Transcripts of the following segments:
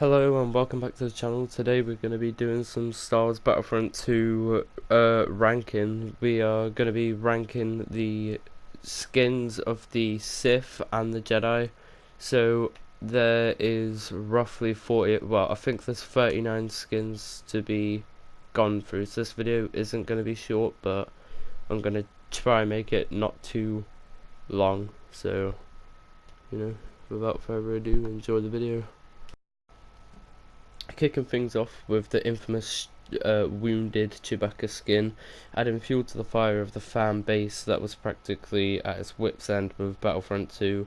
Hello and welcome back to the channel. Today we're going to be doing some Star Wars Battlefront 2 ranking. We are going to be ranking the skins of the Sith and the Jedi. So there is roughly 40, well I think there's 39 skins to be gone through. So this video isn't going to be short, but I'm going to try and make it not too long. So, without further ado, enjoy the video. Kicking things off with the infamous wounded Chewbacca skin, adding fuel to the fire of the fan base that was practically at its wit's end with Battlefront 2.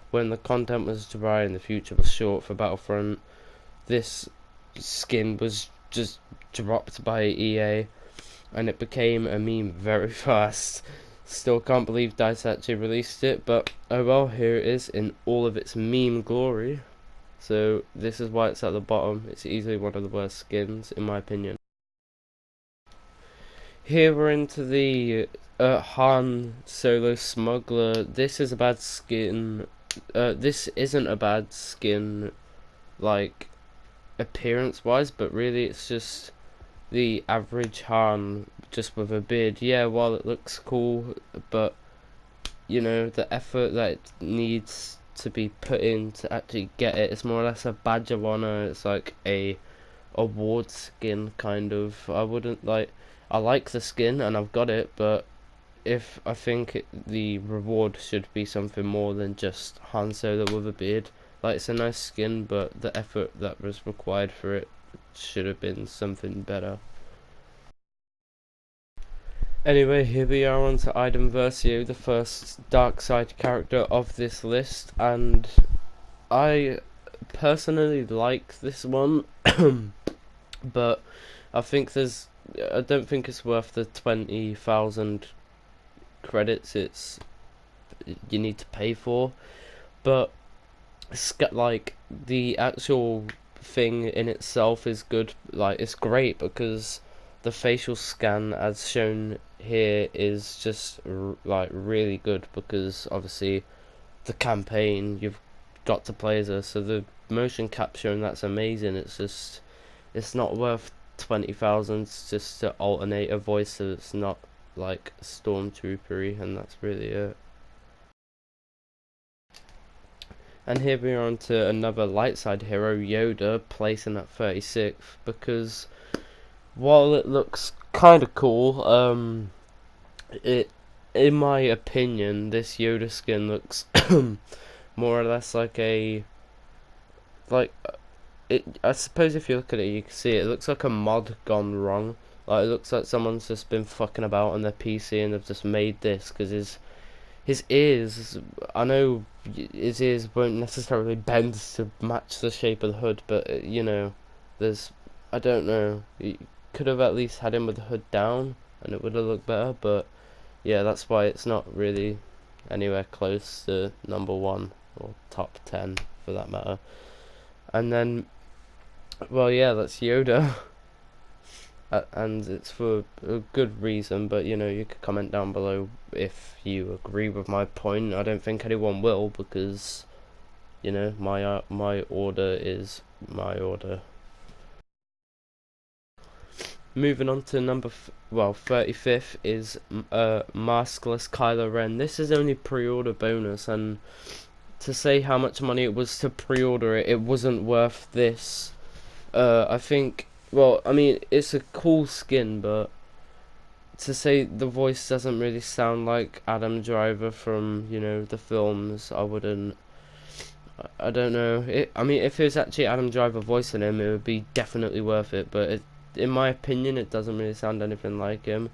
When the content was dry and the future was short for Battlefront, this skin was just dropped by EA and it became a meme very fast. Still can't believe DICE actually released it, but oh well, here it is in all of its meme glory. So this is why it's at the bottom. It's easily one of the worst skins in my opinion. Here we're into the Han Solo Smuggler. This is a bad skin. This isn't a bad skin, like appearance wise, but really it's just the average Han just with a beard. Yeah, while it looks cool, but you know the effort that it needs to be put in to actually get it. It's more or less a badge of honor. It's like a award skin kind of. I like the skin and I've got it, but if I think the reward should be something more than just Han Solo with a beard. Like, it's a nice skin, but the effort that was required for it should have been something better. Anyway, here we are on to Iden Versio, the first dark side character of this list, and I personally like this one, but I don't think it's worth the 20,000 credits you need to pay for. But like the actual thing in itself is good. Like, it's great because the facial scan as shown here is just like really good, because obviously the campaign you've got to play as her, so the motion capture and that's amazing. It's not worth 20,000 just to alternate a voice so it's not like stormtroopery, and that's really it. And here we are on to another light side hero, Yoda, placing at 36th, because while it looks kind of cool, in my opinion, this Yoda skin looks more or less like I suppose if you look at it, you can see it looks like a mod gone wrong. Like, it looks like someone's just been fucking about on their PC and they've just made this, because his ears, I know his ears won't necessarily bend to match the shape of the hood, but I don't know, you could have at least had him with the hood down and it would have looked better. But yeah, that's why it's not really anywhere close to number 1 or top 10 for that matter. And then, well, yeah, that's Yoda. And it's for a good reason, but you could comment down below if you agree with my point. I don't think anyone will, because my order is my order. Moving on to 35th is maskless Kylo Ren. This is only pre-order bonus, and to say how much money it was to pre-order it, it wasn't worth this. I think, well, I mean, it's a cool skin, but to say the voice doesn't really sound like Adam Driver from, the films, I wouldn't. I don't know. I mean, if it was actually Adam Driver voicing him, it would be definitely worth it, but in my opinion, it doesn't really sound anything like him.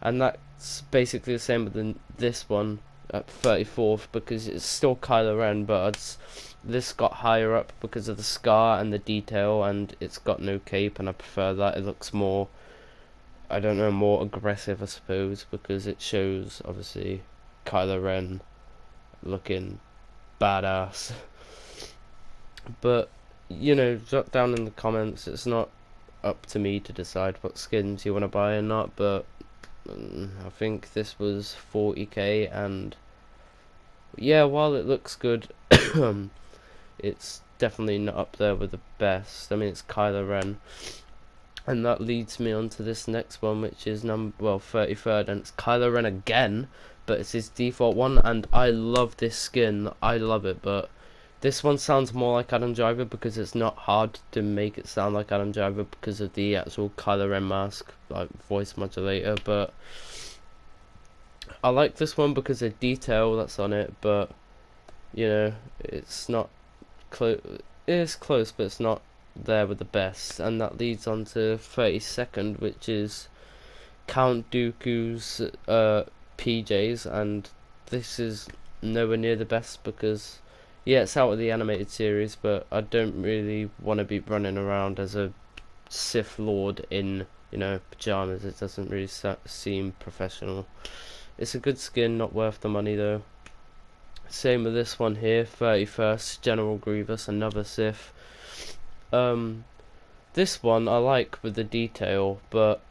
And that's basically the same with this one at 34th, because it's still Kylo Ren, but this got higher up because of the scar and the detail, and it's got no cape, and I prefer that. It looks more, I don't know, more aggressive, I suppose, because it shows obviously Kylo Ren looking badass. But drop down in the comments. It's not up to me to decide what skins you want to buy or not, but I think this was 40k, and yeah, while it looks good, it's definitely not up there with the best. I mean, it's Kylo Ren. And that leads me on to this next one, which is 33rd, and it's Kylo Ren again, but it's his default one, and I love this skin. I love it, but this one sounds more like Adam Driver because it's not hard to make it sound like Adam Driver because of the actual Kylo Ren mask, like voice modulator. But I like this one because of detail that's on it, but you know, it's not close. It is close, but it's not there with the best. And that leads on to 32nd, which is Count Dooku's PJs, and this is nowhere near the best because yeah, it's out of the animated series, but I don't really want to be running around as a Sith Lord in, you know, pajamas. It doesn't really seem professional. It's a good skin, not worth the money though. Same with this one here, 31st, General Grievous, another Sith. This one I like with the detail, but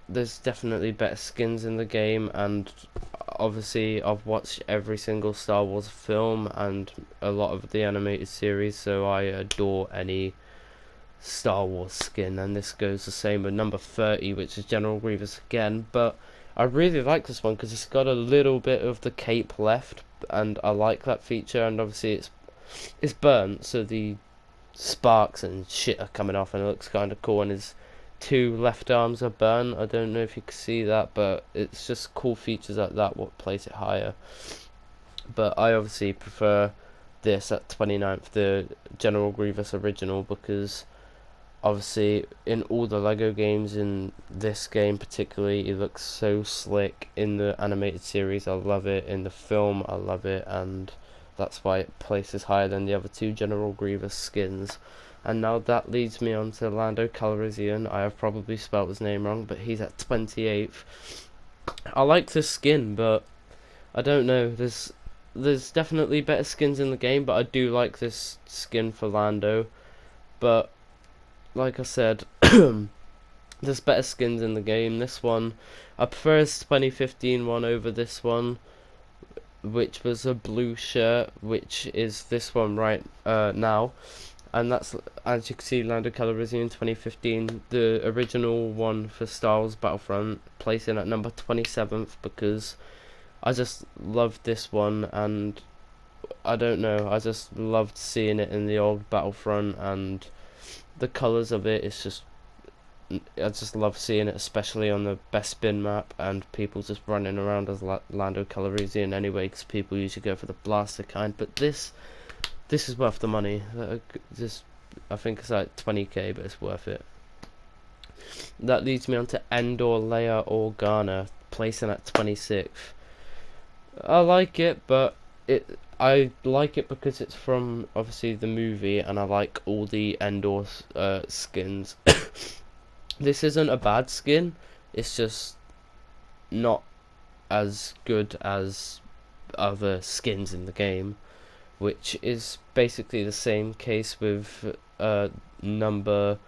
there's definitely better skins in the game, and obviously I've watched every single Star Wars film and a lot of the animated series, so I adore any Star Wars skin, and this goes the same with number 30, which is General Grievous again. But I really like this one because it's got a little bit of the cape left, and I like that feature, and obviously it's burnt, so the sparks and shit are coming off, and it looks kind of cool, and his two left arms are burnt. I don't know if you can see that, but it's just cool features like that what place it higher. But I obviously prefer this at 29th, the General Grievous original, because obviously in all the Lego games, in this game particularly, it looks so slick. In the animated series I love it, in the film I love it, and that's why it places higher than the other two General Grievous skins. And now that leads me on to Lando Calrissian. I have probably spelt his name wrong, but he's at 28th. I like this skin, but I don't know, there's definitely better skins in the game, but I do like this skin for Lando. But like I said, there's better skins in the game. This one, I prefer his 2015 one over this one, which was a blue shirt, which is this one right now. And that's, as you can see, Lando Calrissian 2015, the original one for Star Wars Battlefront, placing at number 27th because I just loved this one, and I don't know, I just loved seeing it in the old Battlefront, and the colours of it, it's just, I just love seeing it, especially on the best bin map, and people just running around as Lando Calrissian anyway, because people usually go for the blaster kind. But this is worth the money. Just, I think it's like 20k, but it's worth it. That leads me on to Endor Leia Organa, placing at 26th. I like it, but I like it because it's from obviously the movie, and I like all the Endor skins. This isn't a bad skin, it's just not as good as other skins in the game, which is basically the same case with number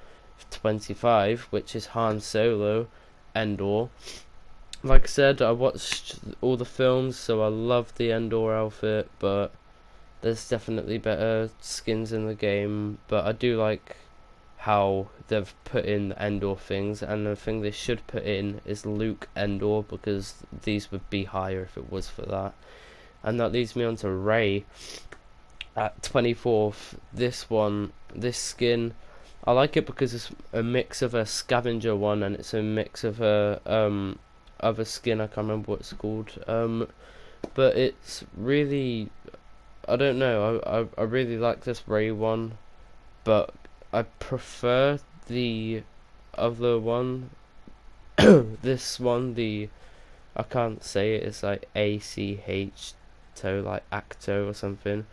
25, which is Han Solo Endor. Like I said, I watched all the films, so I love the Endor outfit, but there's definitely better skins in the game. But I do like how they've put in the Endor things, and the thing they should put in is Luke Endor, because these would be higher if it was for that. And that leads me on to Rey at 24th. This skin, I like it because it's a mix of a scavenger one, and it's a mix of a other skin, I can't remember what it's called, but it's really, I don't know, I really like this Rey one, but I prefer the other one. This one, I can't say it, it's like ACH, like Acto or something,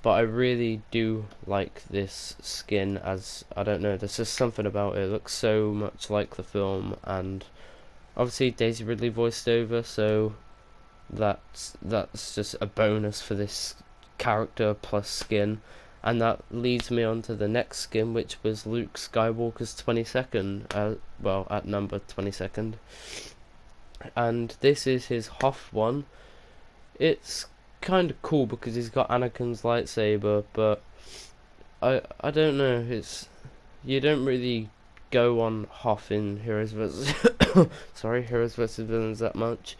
but I really do like this skin, as I don't know, there's just something about it. It looks so much like the film, and obviously Daisy Ridley voiced over, so that's just a bonus for this character plus skin. And that leads me on to the next skin, which was Luke Skywalker's 22nd, well, at number 22nd, and this is his Hoth one. It's kind of cool because he's got Anakin's lightsaber, but I don't know. It's you don't really go on Hoth in Heroes vs. sorry, Heroes vs Villains that much,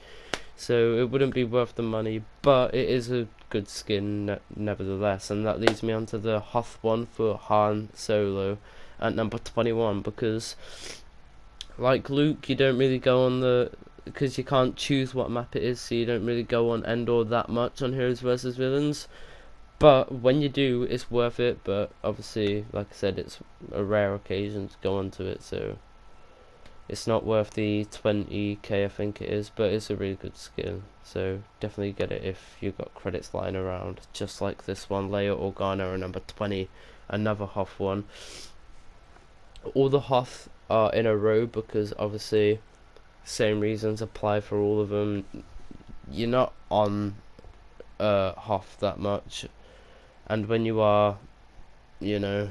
so it wouldn't be worth the money. But it is a good skin nevertheless, and that leads me on to the Hoth one for Han Solo at number 21, because like Luke, you don't really go on the because you can't choose what map it is, so you don't really go on Endor that much on Heroes vs Villains. But when you do, it's worth it. But obviously, like I said, it's a rare occasion to go onto it, so it's not worth the 20k, I think it is. But it's a really good skin, so definitely get it if you've got credits lying around. Just like this one, Leia Organa at number 20, another Hoth one. All the Hoth are in a row because obviously, same reasons apply for all of them. You're not on Hoth that much, and when you are, you know,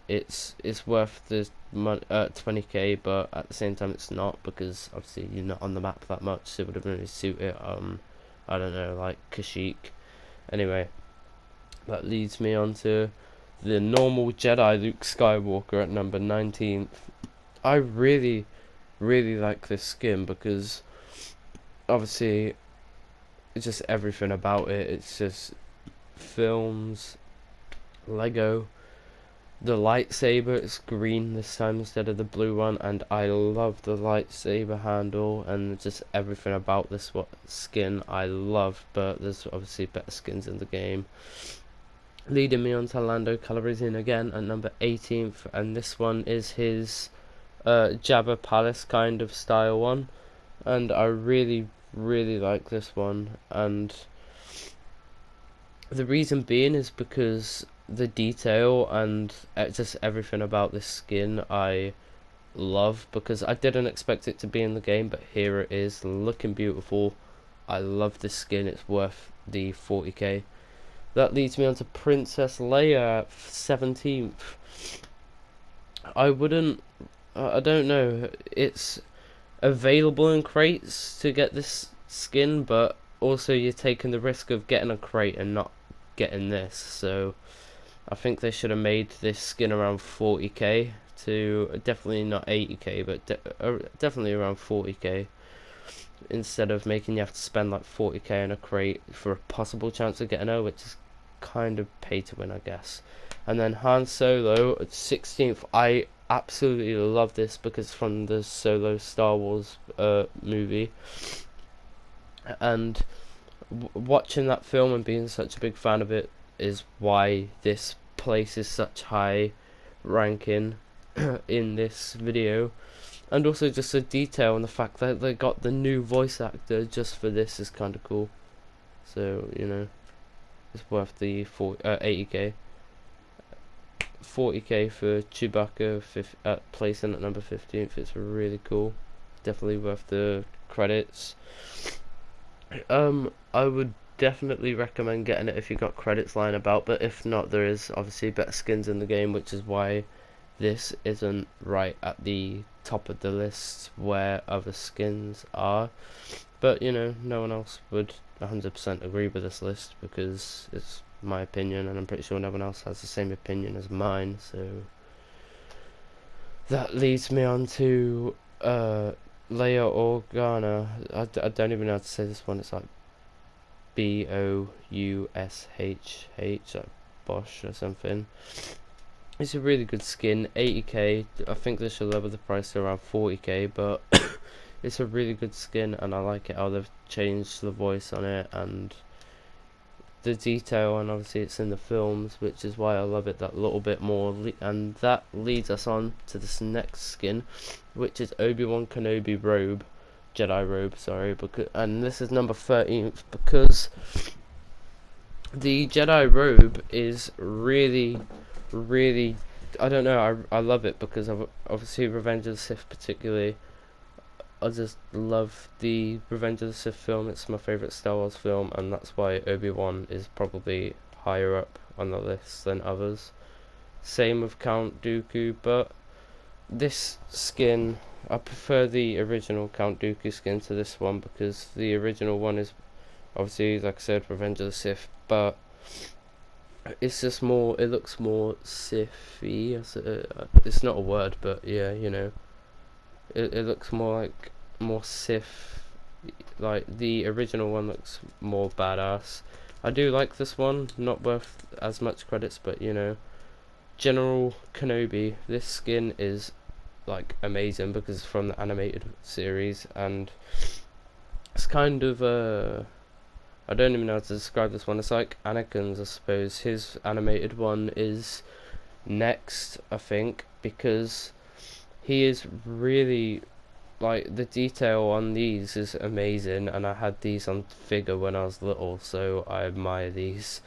it's worth the 20k, but at the same time it's not, because obviously you're not on the map that much, so it would have really suit it. I don't know, like Kashyyyk. Anyway, that leads me on to the normal Jedi Luke Skywalker at number 19th. I really like this skin because obviously it's just everything about it. It's just films, Lego. The lightsaber, it's green this time instead of the blue one, and I love the lightsaber handle and just everything about this skin I love. But there's obviously better skins in the game. Leading me on to Lando Calrissian again at number 18th, and this one is his Jabba Palace kind of style one, and I really like this one. And the reason being is because the detail and just everything about this skin I love, because I didn't expect it to be in the game, but here it is, looking beautiful. I love this skin, it's worth the 40k. That leads me on to Princess Leia, 17th. I don't know, it's available in crates to get this skin, but also you're taking the risk of getting a crate and not getting this, so I think they should have made this skin around 40k to definitely not 80k, but definitely around 40k, instead of making you have to spend like 40k in a crate for a possible chance of getting her, which is kind of pay to win, I guess. And then Han Solo at 16th. I absolutely love this because it's from the Solo Star Wars movie, and watching that film and being such a big fan of it is why this places such high ranking in this video. And also just the detail and the fact that they got the new voice actor just for this is kind of cool. So, you know, it's worth the 80k. 40k for Chewbacca placing at number 15th. It's really cool. Definitely worth the credits. I would definitely recommend getting it if you got credits lying about, but if not, there is obviously better skins in the game, which is why this isn't right at the top of the list where other skins are. But you know, no one else would 100% agree with this list because it's my opinion, and I'm pretty sure no one else has the same opinion as mine. So that leads me on to Leia Organa. I don't even know how to say this one. It's like Boushh, like Bosch or something. It's a really good skin, 80k. I think they should lower the price to around 40k, but it's a really good skin, and I like it how they've changed the voice on it and the detail, and obviously it's in the films, which is why I love it that little bit more. And that leads us on to this next skin, which is Obi-Wan Kenobi robe, Jedi robe, sorry, and this is number 13th because the Jedi robe is really I don't know, I love it because of obviously Revenge of the Sith particularly. I just love the Revenge of the Sith film. It's my favourite Star Wars film, and that's why Obi-Wan is probably higher up on the list than others. Same with Count Dooku, but this skin, I prefer the original Count Dooku skin to this one because the original one is obviously, like I said, Revenge of the Sith, but it's just more, it looks more Sify. It's not a word, but yeah, you know, it looks more like more Sif. Like the original one looks more badass. I do like this one, not worth as much credits, but you know, General Kenobi. This skin is like amazing because it's from the animated series, and it's kind of I don't even know how to describe this one. It's like Anakin's, I suppose. His animated one is next, I think, because he is really, like, the detail on these is amazing, and I had these on figure when I was little, so I admire these.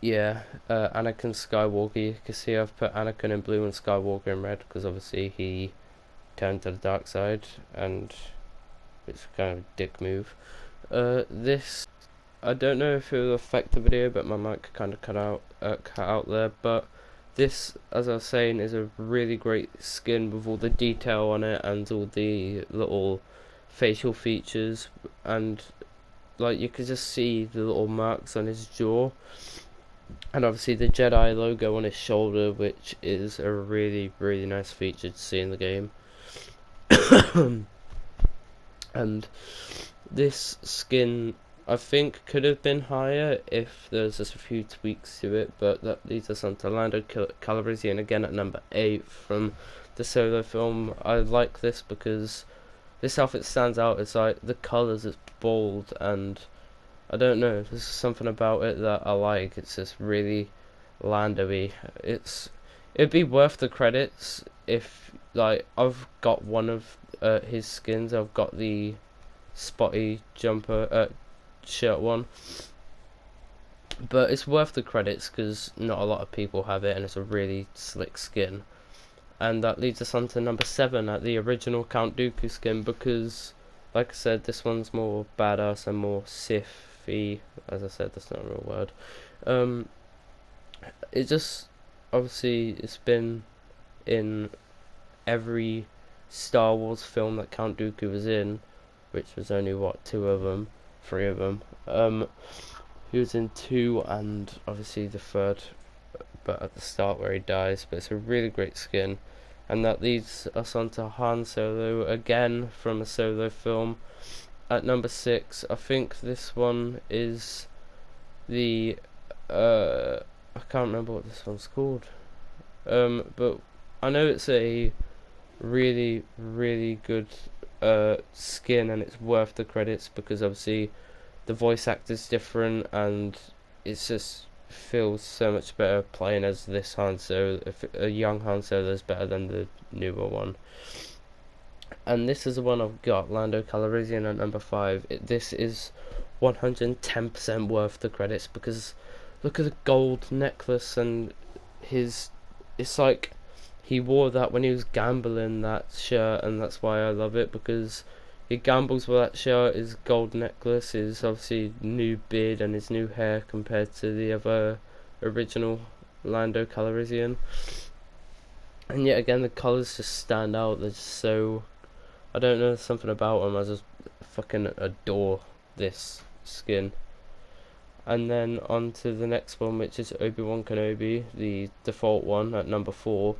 Yeah, Anakin Skywalker. You can see I've put Anakin in blue and Skywalker in red because obviously he turned to the dark side, and it's kind of a dick move. This, I don't know if it will affect the video, but my mic kind of cut out there. But this, as I was saying, is a really great skin with all the detail on it and all the little facial features, and like you could just see the little marks on his jaw, and obviously the Jedi logo on his shoulder, which is a really nice feature to see in the game. And this skin, I think, could have been higher if there's just a few tweaks to it, but that leads us on to Lando Calrissian again at number 8 from the Solo film. I like this because this outfit stands out. It's like the colours, it's bold, and I don't know, there's something about it that I like. It's just really Lando-y. It'd be worth the credits if, like, I've got one of his skins. I've got the spotty jumper shirt one, but it's worth the credits because not a lot of people have it, and it's a really slick skin. And that leads us on to number 7 at the original Count Dooku skin, because like I said, this one's more badass and more Sify. As I said, that's not a real word. It just, obviously, it's been in every Star Wars film that Count Dooku was in, which was only what, 3 of them. He was in 2 and obviously the 3rd, but at the start where he dies. But it's a really great skin, and that leads us on to Han Solo again from a Solo film at number 6. I think this one is the I can't remember what this one's called. But I know it's a really good skin, and it's worth the credits because obviously the voice actor's different, and it's just feels so much better playing as this Han Solo. If a young Han Solo is better than the newer one. And this is the one I've got, Lando Calrissian at number 5. This is 110% worth the credits because look at the gold necklace, and it's like he wore that when he was gambling, that shirt, and that's why I love it, because he gambles with that shirt, his gold necklace, his obviously new beard and his new hair compared to the other original Lando Calrissian. And yet again, the colours just stand out. They're just so, I don't know, something about them. I just fucking adore this skin. And then on to the next one, which is Obi-Wan Kenobi, the default one at number 4.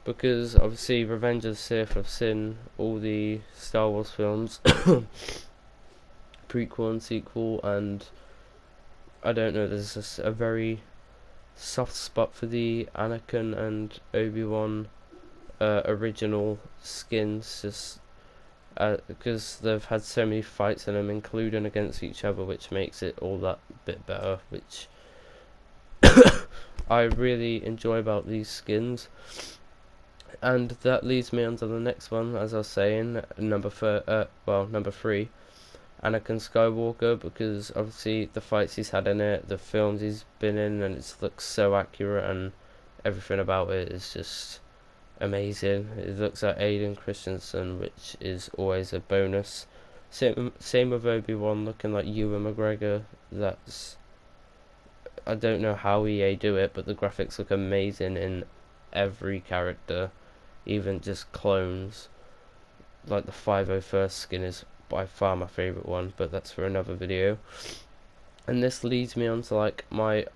Because obviously Revenge of the Sith, I've seen all the Star Wars films, prequel and sequel, and I don't know, there's just a very soft spot for the Anakin and Obi-Wan original skins, just because they've had so many fights in them, including against each other, which makes it all that bit better, which I really enjoy about these skins. And that leads me on to the next one, as I was saying, number 3, Anakin Skywalker, because obviously the fights he's had in it, the films he's been in, and it looks so accurate, and everything about it is just amazing. It looks like Aiden Christensen, which is always a bonus. Same with Obi-Wan, looking like Ewan McGregor. That's, I don't know how EA do it, but the graphics look amazing in every character, even just clones. Like the 501st skin is by far my favourite one, but that's for another video. And this leads me on to like my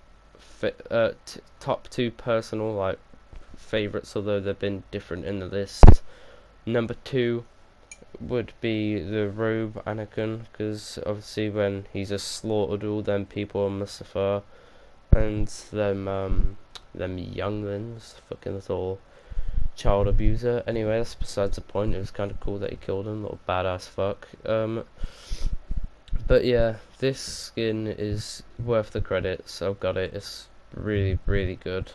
top 2 personal like favorites, although they've been different in the list. Number 2 would be the robe Anakin, because obviously when he just slaughtered all them people on Mustafar and them younglings, fucking little child abuser. Anyway, that's besides the point. It was kind of cool that he killed him, little badass fuck. But yeah, this skin is worth the credits. I've got it. It's really, really good.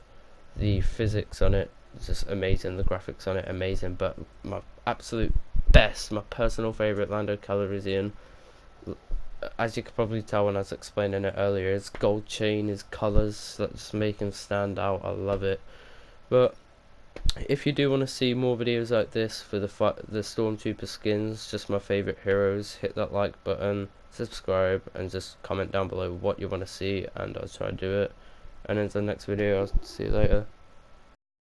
The physics on it is just amazing. The graphics on it amazing. But my absolute best, my personal favorite Lando Calrissian, as you could probably tell when I was explaining it earlier, his gold chain, his colours that just make him stand out. I love it. But if you do want to see more videos like this for the Stormtrooper skins, just my favourite heroes, hit that like button, subscribe, and just comment down below what you want to see, and I'll try to do it. And in the next video, I'll see you later.